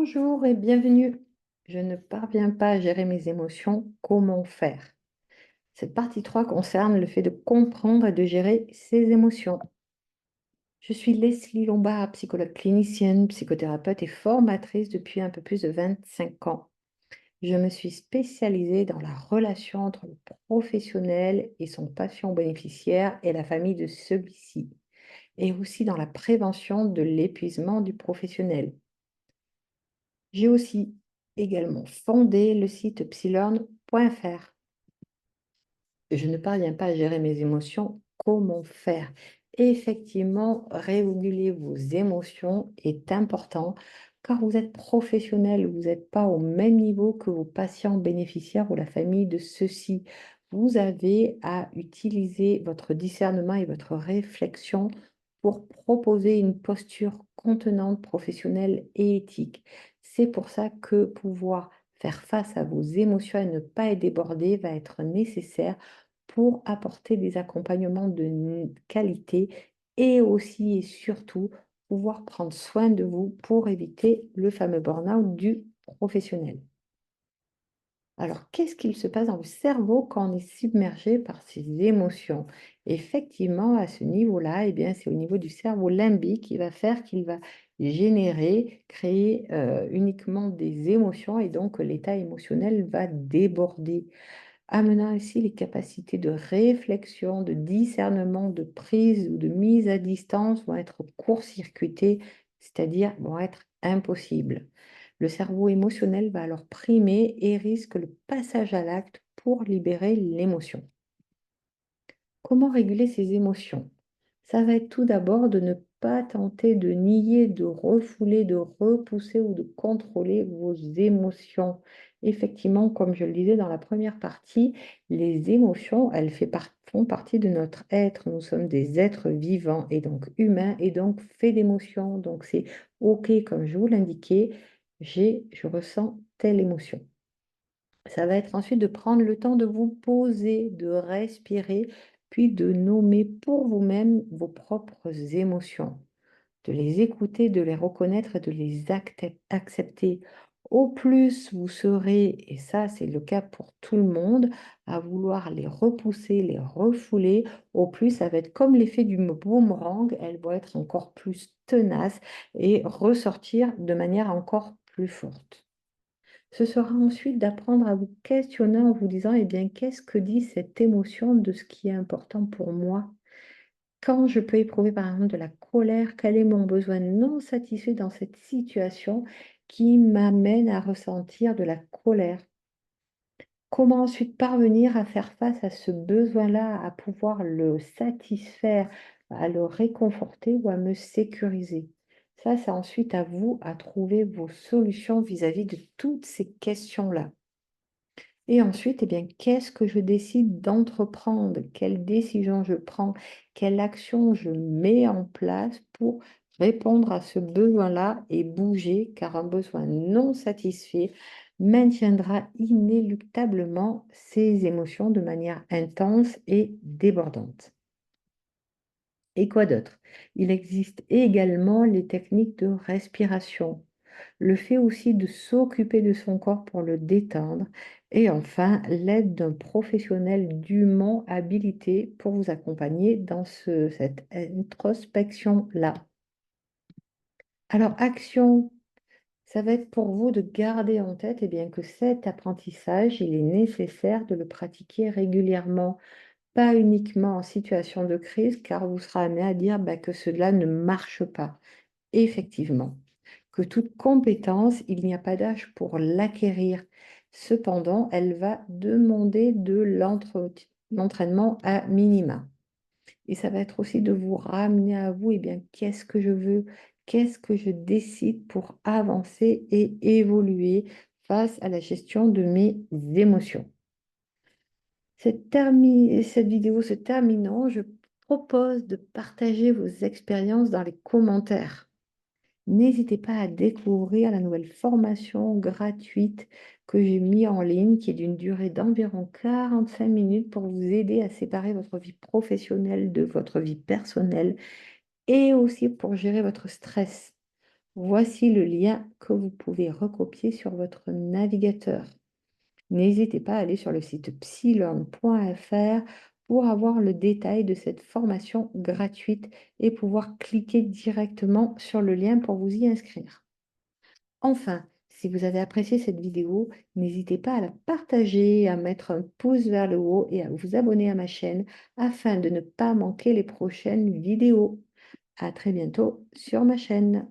Bonjour et bienvenue. Je ne parviens pas à gérer mes émotions. Comment faire? Cette partie 3 concerne le fait de comprendre et de gérer ses émotions. Je suis Leslie Lombard, psychologue clinicienne, psychothérapeute et formatrice depuis un peu plus de 25 ans. Je me suis spécialisée dans la relation entre le professionnel et son patient bénéficiaire et la famille de celui-ci, et aussi dans la prévention de l'épuisement du professionnel. J'ai aussi également fondé le site psylearn.fr. Je ne parviens pas à gérer mes émotions. Comment faire? Effectivement, réguler vos émotions est important car vous êtes professionnel, vous n'êtes pas au même niveau que vos patients bénéficiaires ou la famille de ceux-ci. Vous avez à utiliser votre discernement et votre réflexion pour proposer une posture contenante, professionnelle et éthique. C'est pour ça que pouvoir faire face à vos émotions et ne pas être débordé va être nécessaire pour apporter des accompagnements de qualité et aussi et surtout pouvoir prendre soin de vous pour éviter le fameux burn-out du professionnel. Alors, qu'est-ce qu'il se passe dans le cerveau quand on est submergé par ces émotions? Effectivement, à ce niveau-là, eh bien, c'est au niveau du cerveau limbique qui va faire qu'il va générer, créer uniquement des émotions et donc l'état émotionnel va déborder, amenant ainsi les capacités de réflexion, de discernement, de prise ou de mise à distance vont être court-circuitées, c'est-à-dire vont être impossibles. Le cerveau émotionnel va alors primer et risque le passage à l'acte pour libérer l'émotion. Comment réguler ses émotions? Ça va être tout d'abord de ne pas tenter de nier, de refouler, de repousser ou de contrôler vos émotions. Effectivement, comme je le disais dans la première partie, les émotions, font partie de notre être. Nous sommes des êtres vivants et donc humains et donc faits d'émotions. Donc c'est OK, comme je vous l'indiquais, je ressens telle émotion. Ça va être ensuite de prendre le temps de vous poser, de respirer, puis de nommer pour vous-même vos propres émotions, de les écouter, de les reconnaître et de les accepter. Au plus vous serez, et ça c'est le cas pour tout le monde, à vouloir les repousser, les refouler, au plus ça va être comme l'effet du boomerang, elles vont être encore plus tenaces et ressortir de manière encore plus forte. Ce sera ensuite d'apprendre à vous questionner en vous disant, eh bien, qu'est-ce que dit cette émotion de ce qui est important pour moi? Quand je peux éprouver par exemple de la colère, quel est mon besoin non satisfait dans cette situation qui m'amène à ressentir de la colère? Comment ensuite parvenir à faire face à ce besoin-là, à pouvoir le satisfaire, à le réconforter ou à me sécuriser? Ça, c'est ensuite à vous à trouver vos solutions vis-à-vis de toutes ces questions-là. Et ensuite, eh bien, qu'est-ce que je décide d'entreprendre? Quelle décision je prends? Quelle action je mets en place pour répondre à ce besoin-là et bouger, car un besoin non satisfait maintiendra inéluctablement ces émotions de manière intense et débordante. Et quoi d'autre? Il existe également les techniques de respiration, le fait aussi de s'occuper de son corps pour le détendre et enfin l'aide d'un professionnel dûment habilité pour vous accompagner dans cette introspection-là. Alors, action, ça va être pour vous de garder en tête eh bien, que cet apprentissage, il est nécessaire de le pratiquer régulièrement, pas uniquement en situation de crise, car vous serez amené à dire bah, que cela ne marche pas. Effectivement, que toute compétence, il n'y a pas d'âge pour l'acquérir. Cependant, elle va demander de l'entraînement à minima. Et ça va être aussi de vous ramener à vous, et bien, qu'est-ce que je veux, qu'est-ce que je décide pour avancer et évoluer face à la gestion de mes émotions. Cette vidéo se terminant, je propose de partager vos expériences dans les commentaires. N'hésitez pas à découvrir la nouvelle formation gratuite que j'ai mis en ligne, qui est d'une durée d'environ 45 minutes pour vous aider à séparer votre vie professionnelle de votre vie personnelle et aussi pour gérer votre stress. Voici le lien que vous pouvez recopier sur votre navigateur. N'hésitez pas à aller sur le site psylearn.fr pour avoir le détail de cette formation gratuite et pouvoir cliquer directement sur le lien pour vous y inscrire. Enfin, si vous avez apprécié cette vidéo, n'hésitez pas à la partager, à mettre un pouce vers le haut et à vous abonner à ma chaîne afin de ne pas manquer les prochaines vidéos. À très bientôt sur ma chaîne.